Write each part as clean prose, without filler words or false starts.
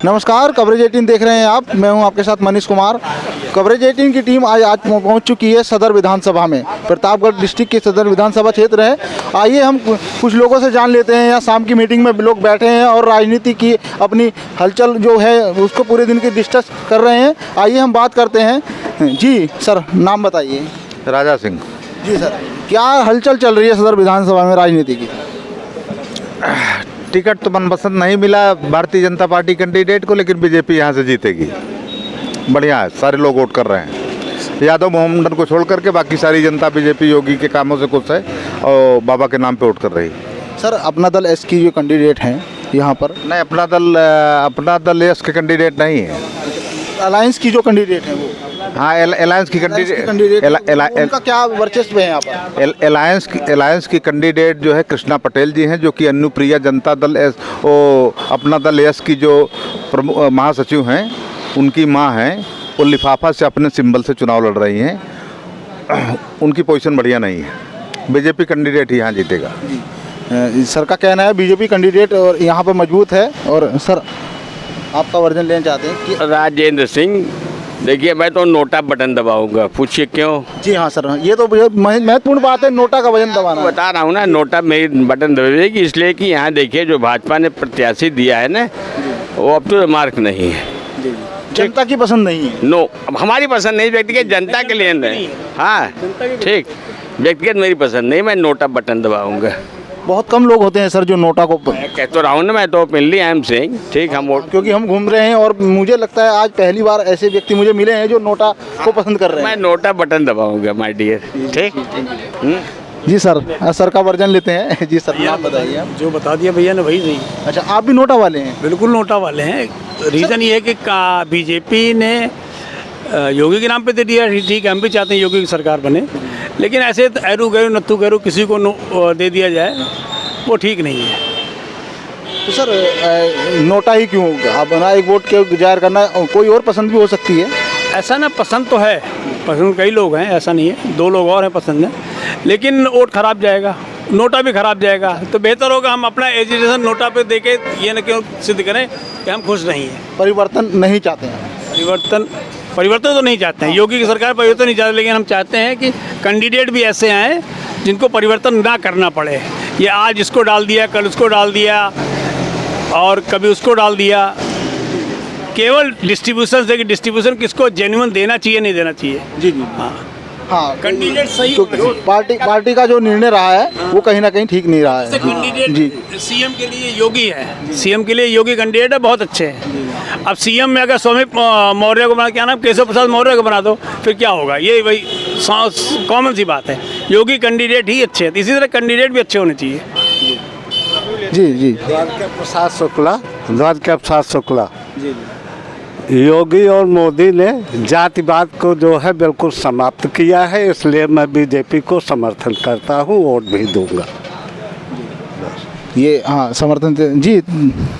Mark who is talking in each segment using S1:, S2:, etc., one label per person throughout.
S1: नमस्कार, कवरेज 18 देख रहे हैं आप। मैं हूं आपके साथ मनीष कुमार। कवरेज 18 की टीम आज पहुंच चुकी है सदर विधानसभा में। प्रतापगढ़ डिस्ट्रिक्ट के सदर विधानसभा क्षेत्र है। आइए हम कुछ लोगों से जान लेते हैं। यहाँ शाम की मीटिंग में लोग बैठे हैं और राजनीति की अपनी हलचल जो है उसको पूरे दिन की डिस्कस कर रहे हैं। आइए हम बात करते हैं। जी सर, नाम बताइए।
S2: राजा सिंह।
S1: जी सर, क्या हलचल चल रही है सदर विधानसभा में राजनीति की?
S2: टिकट तो मनपसंद नहीं मिला भारतीय जनता पार्टी कैंडिडेट को, लेकिन बीजेपी यहाँ से जीतेगी। बढ़िया है, सारे लोग वोट कर रहे हैं। यादव मोहम्मदन को छोड़ करके बाकी सारी जनता बीजेपी योगी के कामों से खुश है और बाबा के नाम पे वोट कर रही है।
S1: सर, अपना दल एस की जो कैंडिडेट हैं यहाँ पर?
S2: नहीं, अपना दल एस के कैंडिडेट नहीं है,
S1: अलायंस की जो कैंडिडेट है वो।
S2: हाँ, अलायंस की कैंडिडेट।
S1: उनका क्या वर्चस्व है यहाँ पर?
S2: अलायंस की कैंडिडेट जो है कृष्णा पटेल जी हैं, जो कि अनुप्रिया जनता दल अपना दल एस की जो महासचिव हैं, उनकी माँ हैं। वो लिफाफा से अपने सिंबल से चुनाव लड़ रही हैं। उनकी पोजीशन बढ़िया नहीं है। बीजेपी कैंडिडेट ही यहाँ जीतेगा।
S1: सर का कहना है बीजेपी कैंडिडेट और यहाँ पर मजबूत है। और सर, आपका वर्जन लेना चाहते हैं कि?
S3: राजेंद्र सिंह। देखिए, मैं तो नोटा बटन दबाऊंगा। पूछिए क्यों?
S1: जी हाँ सर, ये तो महत्वपूर्ण बात है, नोटा का बटन दबाना।
S3: बता रहा हूँ ना, नोटा मेरी बटन दबाएगी, इसलिए कि यहाँ देखिए जो भाजपा ने प्रत्याशी दिया है ना, वो अब तो मार्क नहीं है।
S1: जनता की पसंद नहीं है।
S3: नो, हमारी पसंद नहीं, व्यक्तिगत जनता के लिए नहीं। हाँ ठीक, व्यक्तिगत मेरी पसंद नहीं, मैं नोटा बटन दबाऊंगा।
S1: बहुत कम लोग होते हैं सर जो नोटा को
S3: कह तो रहा हूँ ना, मैं तो ओपनली आई एम सेइंग। ठीक, हम वोट,
S1: क्योंकि हम घूम रहे हैं और मुझे लगता है आज पहली बार ऐसे व्यक्ति मुझे मिले हैं जो नोटा को पसंद कर रहे हैं।
S3: मैं नोटा बटन दबाऊंगा माय डियर। ठीक।
S1: जी सर, सर का वर्जन लेते हैं। जी सर, नाम बताइए आप।
S4: जो बता दिया भैया ने वही सही।
S1: अच्छा, आप भी नोटा वाले हैं?
S4: बिल्कुल नोटा वाले हैं। रीज़न ये है कि बीजेपी ने योगी के नाम पे दे दिया। ठीक है, हम भी चाहते हैं योगी की सरकार बने, लेकिन ऐसे एरू गैरू नत्थू गैरू किसी को दे दिया जाए, वो ठीक नहीं है।
S1: तो सर, नोटा ही क्यों? आप ना एक वोट के जाहिर करना, कोई और पसंद भी हो सकती है।
S4: ऐसा ना, पसंद तो है, पसंद कई लोग हैं, ऐसा नहीं है। 2 लोग और हैं पसंद है, लेकिन वोट खराब जाएगा, नोटा भी खराब जाएगा। तो बेहतर होगा हम अपना एजुकेशन नोटा पे देके ये न क्यों सिद्ध करें कि हम खुश नहीं हैं।
S1: परिवर्तन नहीं चाहते हैं?
S4: परिवर्तन तो नहीं चाहते हैं। योगी की सरकार परिवर्तन नहीं चाहती, लेकिन हम चाहते हैं कि कैंडिडेट भी ऐसे आए जिनको परिवर्तन ना करना पड़े। ये आज इसको डाल दिया, कल उसको डाल दिया और कभी उसको डाल दिया। केवल डिस्ट्रीब्यूशन से कि डिस्ट्रीब्यूशन किसको जेन्युइन देना चाहिए, नहीं देना चाहिए।
S1: जी जी हाँ,
S4: कैंडिडेट सही।
S1: पार्टी का जो निर्णय रहा है वो कहीं ना कहीं ठीक नहीं रहा है।
S4: कैंडिडेट
S1: जी,
S4: सीएम के लिए योगी है, सीएम के लिए योगी कैंडिडेट है, बहुत अच्छे हैं। अब सीएम में अगर स्वामी मौर्य को बना, क्या नाम, केशव प्रसाद मौर्य को बना दो, फिर क्या होगा? ये वही कॉमन सी बात है। योगी कैंडिडेट ही अच्छे हैं, इसी तरह कैंडिडेट भी अच्छे होने चाहिए।
S1: जी जी।
S5: द्वारका प्रसाद शुक्ला जी। योगी और मोदी ने जातिवाद को जो है बिल्कुल समाप्त किया है, इसलिए मैं बीजेपी को समर्थन करता हूँ, वोट भी दूंगा।
S1: ये हाँ, समर्थन जी।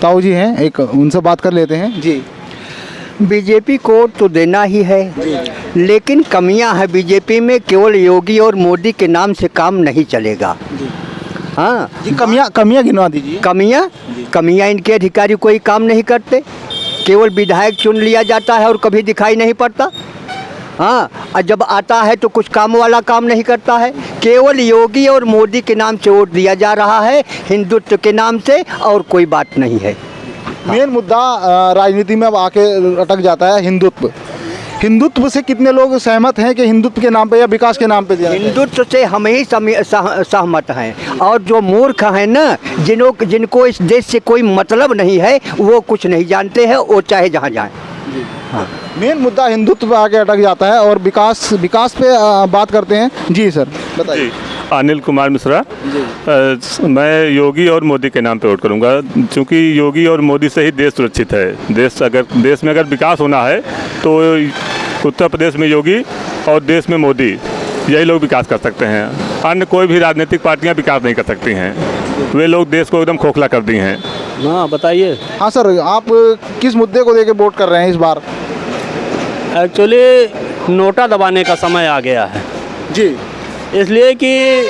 S1: ताऊ जी हैं, एक उनसे बात कर लेते हैं। जी,
S6: बीजेपी को तो देना ही है, लेकिन कमियां हैं बीजेपी में। केवल योगी और मोदी के नाम से काम नहीं चलेगा। हाँ
S1: जी, कमियां गिनवा दीजिए।
S6: कमियां इनके अधिकारी कोई काम नहीं करते। केवल विधायक चुन लिया जाता है और कभी दिखाई नहीं पड़ता। हाँ, और जब आता है तो कुछ काम वाला काम नहीं करता है। केवल योगी और मोदी के नाम से वोट दिया जा रहा है, हिंदुत्व के नाम से, और कोई बात नहीं है।
S1: मेन मुद्दा राजनीति में अब आके अटक जाता है हिंदुत्व। हिंदुत्व से कितने लोग सहमत हैं कि हिंदुत्व के नाम पे या विकास के नाम पे दिया?
S6: हिंदुत्व से हम ही सहमत हैं। और जो मूर्ख हैं ना, जिनको इस देश से कोई मतलब नहीं है, वो कुछ नहीं जानते हैं, वो चाहे जहाँ जाएं।
S1: हाँ, मेन मुद्दा हिंदुत्व पे आके अटक जाता है। और विकास पे बात करते हैं। जी सर, बताइए।
S7: अनिल कुमार मिश्रा। मैं योगी और मोदी के नाम पे वोट करूंगा, क्योंकि योगी और मोदी से ही देश सुरक्षित है। देश में अगर विकास होना है तो उत्तर प्रदेश में योगी और देश में मोदी, यही लोग विकास कर सकते हैं। अन्य कोई भी राजनीतिक पार्टियां विकास नहीं कर सकती हैं। वे लोग देश को एकदम खोखला कर दी हैं।
S4: हाँ, बताइए।
S1: हाँ सर, आप किस मुद्दे को लेके वोट कर रहे हैं इस बार?
S4: एक्चुअली नोटा दबाने का समय आ गया है
S1: जी,
S4: इसलिए कि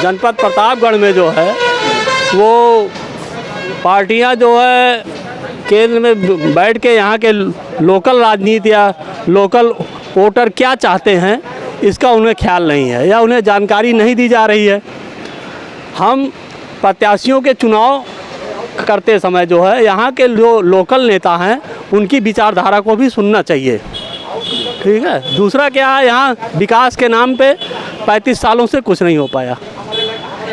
S4: जनपद प्रतापगढ़ में जो है वो पार्टियां जो है
S8: केंद्र में बैठ के यहाँ के लोकल राजनीति या लोकल वोटर क्या चाहते हैं इसका उन्हें ख्याल नहीं है या उन्हें जानकारी नहीं दी जा रही है। हम प्रत्याशियों के चुनाव करते समय जो है यहाँ के जो लोकल नेता हैं उनकी विचारधारा को भी सुनना चाहिए। ठीक है। दूसरा क्या है, यहाँ विकास के नाम पे 35 सालों से कुछ नहीं हो पाया।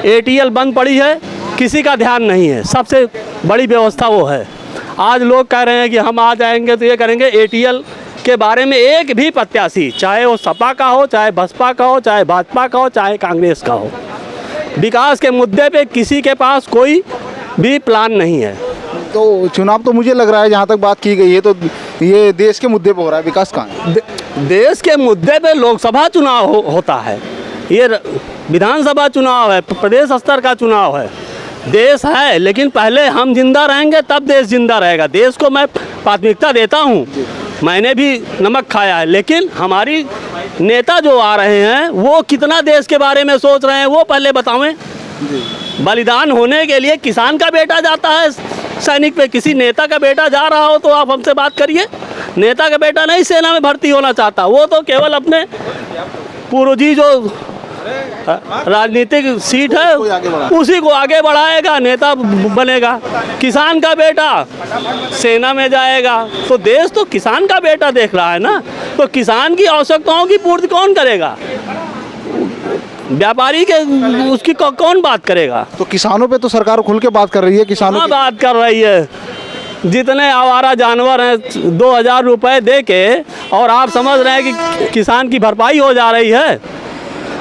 S8: ATL बंद पड़ी है, किसी का ध्यान नहीं है। सबसे बड़ी व्यवस्था वो है। आज लोग कह रहे हैं कि हम आ जाएंगे तो ये करेंगे। ATL के बारे में एक भी प्रत्याशी, चाहे वो सपा का हो, चाहे बसपा का हो, चाहे भाजपा का हो, चाहे कांग्रेस का हो, विकास के मुद्दे पे किसी के पास कोई भी प्लान नहीं है।
S1: तो चुनाव तो मुझे लग रहा है जहाँ तक बात की गई है तो ये देश के मुद्दे पे हो रहा है, विकास कहाँ है?
S8: देश के मुद्दे पे लोकसभा चुनाव होता है, ये विधानसभा चुनाव है, प्रदेश स्तर का चुनाव है। देश है, लेकिन पहले हम जिंदा रहेंगे तब देश जिंदा रहेगा। देश को मैं प्राथमिकता देता हूँ, मैंने भी नमक खाया है, लेकिन हमारी नेता जो आ रहे हैं वो कितना देश के बारे में सोच रहे हैं वो पहले बतावें। बलिदान होने के लिए किसान का बेटा जाता है सैनिक पे, किसी नेता का बेटा जा रहा हो तो आप हमसे बात करिए। नेता का बेटा नहीं सेना में भर्ती होना चाहता, वो तो केवल अपने पूर्वजी जो राजनीतिक सीट है उसी को आगे बढ़ाएगा, नेता बनेगा। किसान का बेटा सेना में जाएगा तो देश तो किसान का बेटा देख रहा है ना, तो किसान की आवश्यकताओं की पूर्ति कौन करेगा? व्यापारी के उसकी कौन बात करेगा?
S1: तो किसानों पे तो सरकार खुल के बात कर रही है। किसानों की
S8: बात कर रही है। जितने आवारा जानवर हैं 2000 रुपए दे के, और आप समझ रहे हैं कि किसान की भरपाई हो जा रही है।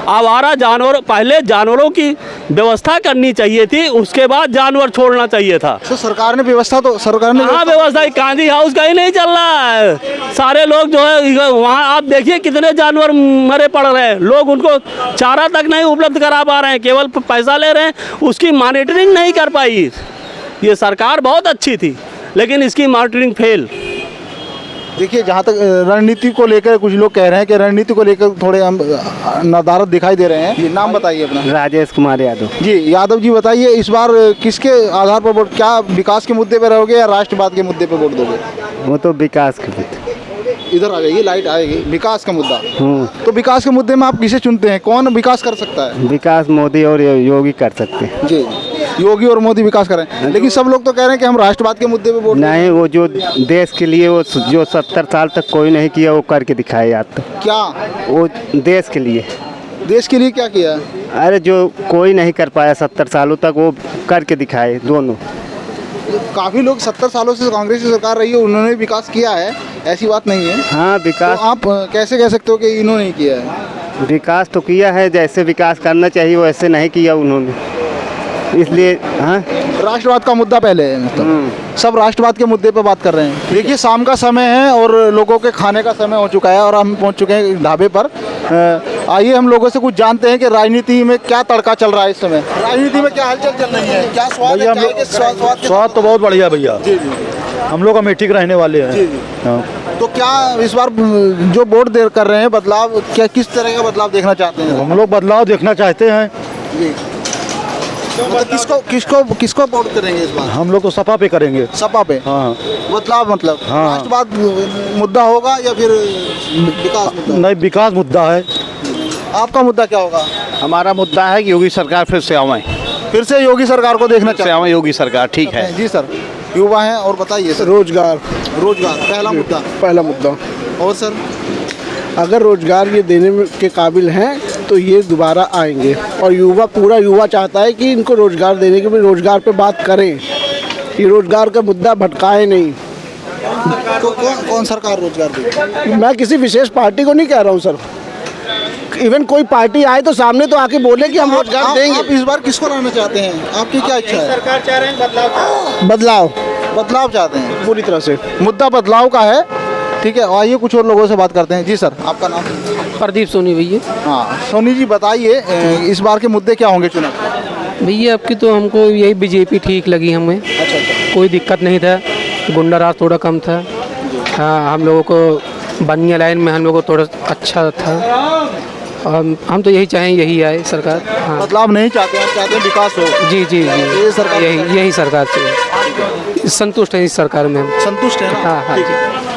S8: आवारा जानवर, पहले जानवरों की व्यवस्था करनी चाहिए थी, उसके बाद जानवर छोड़ना चाहिए था।
S1: तो सरकार ने व्यवस्था
S8: हाँ, व्यवस्था गांधी हाउस का ही नहीं चल रहा है। सारे लोग जो है वहाँ आप देखिए कितने जानवर मरे पड़ रहे हैं, लोग उनको चारा तक नहीं उपलब्ध करा पा रहे हैं, केवल पैसा ले रहे हैं, उसकी मॉनिटरिंग नहीं कर पाई। ये सरकार बहुत अच्छी थी लेकिन इसकी मॉनिटरिंग फेल।
S1: देखिए, जहाँ तक रणनीति को लेकर कुछ लोग कह रहे हैं कि रणनीति को लेकर थोड़े हम नदारत दिखाई दे रहे हैं। ये नाम बताइए अपना।
S9: राजेश कुमार यादव
S1: जी। यादव जी बताइए, इस बार किसके आधार पर वोट, क्या विकास के मुद्दे पर रहोगे या राष्ट्रवाद के मुद्दे पर वोट दोगे?
S9: वो तो विकास के मुद्दे।
S1: इधर आ जाइए, लाइट आएगी। विकास का मुद्दा, तो विकास के मुद्दे में आप किसे चुनते हैं? कौन विकास कर सकता है?
S9: विकास मोदी और योगी कर सकते हैं।
S1: जी, योगी और मोदी विकास करें, लेकिन सब लोग तो कह रहे हैं कि हम राष्ट्रवाद के मुद्दे पे वोट
S9: नहीं। वो जो देश के लिए वो जो 70 साल तक कोई नहीं किया वो करके दिखाए आज तक।
S1: क्या
S9: वो देश के लिए?
S1: देश के लिए क्या किया?
S9: अरे जो कोई नहीं कर पाया 70 सालों तक वो करके दिखाए दोनों।
S1: काफ़ी लोग 70 सालों से कांग्रेस की सरकार रही है, उन्होंने विकास किया है, ऐसी बात नहीं है।
S9: हाँ, विकास
S1: तो आप कैसे कह सकते हो कि इन्होंने नहीं किया है?
S9: विकास तो किया है, जैसे विकास करना चाहिए वैसे नहीं किया उन्होंने, इसलिए। हाँ,
S1: राष्ट्रवाद का मुद्दा पहले है, मतलब सब राष्ट्रवाद के मुद्दे पर बात कर रहे हैं। देखिए, शाम का समय है और लोगों के खाने का समय हो चुका है और हम पहुंच चुके हैं ढाबे पर। आइए हम लोगों से कुछ जानते हैं कि राजनीति में क्या तड़का चल रहा है इस समय। राजनीति में क्या हलचल चल रही है, क्या स्वाद है?
S10: स्वाद तो बहुत बढ़िया भैया।
S1: जी जी,
S10: हम लोग अमेठी के रहने वाले हैं।
S1: जी जी। तो क्या इस बार जो वोट दे कर रहे हैं, बदलाव क्या, किस तरह का बदलाव देखना चाहते हैं?
S10: हम लोग बदलाव देखना चाहते हैं।
S1: जी। मतलब किसको वोट करेंगे इस बार?
S10: हम लोग तो सपा पे करेंगे।
S1: सपा पे?
S10: हाँ।
S1: बदलाव मतलब
S10: हाँ।
S1: राष्ट्रवाद मुद्दा होगा या फिर विकास मुद्दा?
S10: नहीं, विकास मुद्दा है।
S1: आपका मुद्दा क्या होगा?
S11: हमारा मुद्दा है कि योगी सरकार फिर से आवे।
S1: फिर से योगी सरकार को देखना
S11: चाहते हैं। योगी सरकार ठीक है।
S1: जी सर, युवा हैं और बताइए सर।
S12: रोजगार
S1: पहला मुद्दा। और सर,
S12: अगर रोजगार ये देने के काबिल हैं तो ये दोबारा आएंगे, और पूरा युवा चाहता है कि इनको रोजगार देने के भी रोजगार पे बात करें, ये रोजगार का मुद्दा भटकाए नहीं।
S1: तो कौन सरकार रोजगार देगी?
S12: मैं किसी विशेष पार्टी को नहीं कह रहा हूँ सर, इवन कोई पार्टी आए तो सामने तो आके बोले कि हम रोजगार देंगे।
S1: आप इस बार किसको लाना चाहते हैं? आपकी क्या इच्छा है?
S12: सरकार चाह रहे हैं
S1: बदलाव चाहते हैं
S12: पूरी तरह से।
S1: मुद्दा बदलाव का है, ठीक है। आइए कुछ और लोगों से बात करते हैं। जी सर, आपका नाम?
S13: प्रदीप सोनी भैया।
S1: हाँ सोनी जी, बताइए इस बार के मुद्दे क्या होंगे चुनाव?
S13: भैया आपकी तो हमको यही बीजेपी ठीक लगी हमें।
S1: अच्छा।
S13: कोई दिक्कत नहीं था, गुंडा राज थोड़ा कम था। हाँ, हम लोगों को बनिया लाइन में हम लोगों को थोड़ा अच्छा था। हम तो यही चाहें यही आए सरकार। हाँ
S1: बदलाव नहीं चाहते, हम चाहते हैं विकास हो।
S13: जी जी जी
S1: ये सरकार
S13: यही सरकार चाहिए। संतुष्ट है इस सरकार में हम।
S1: संतुष्ट है ना?
S13: हाँ हाँ जी।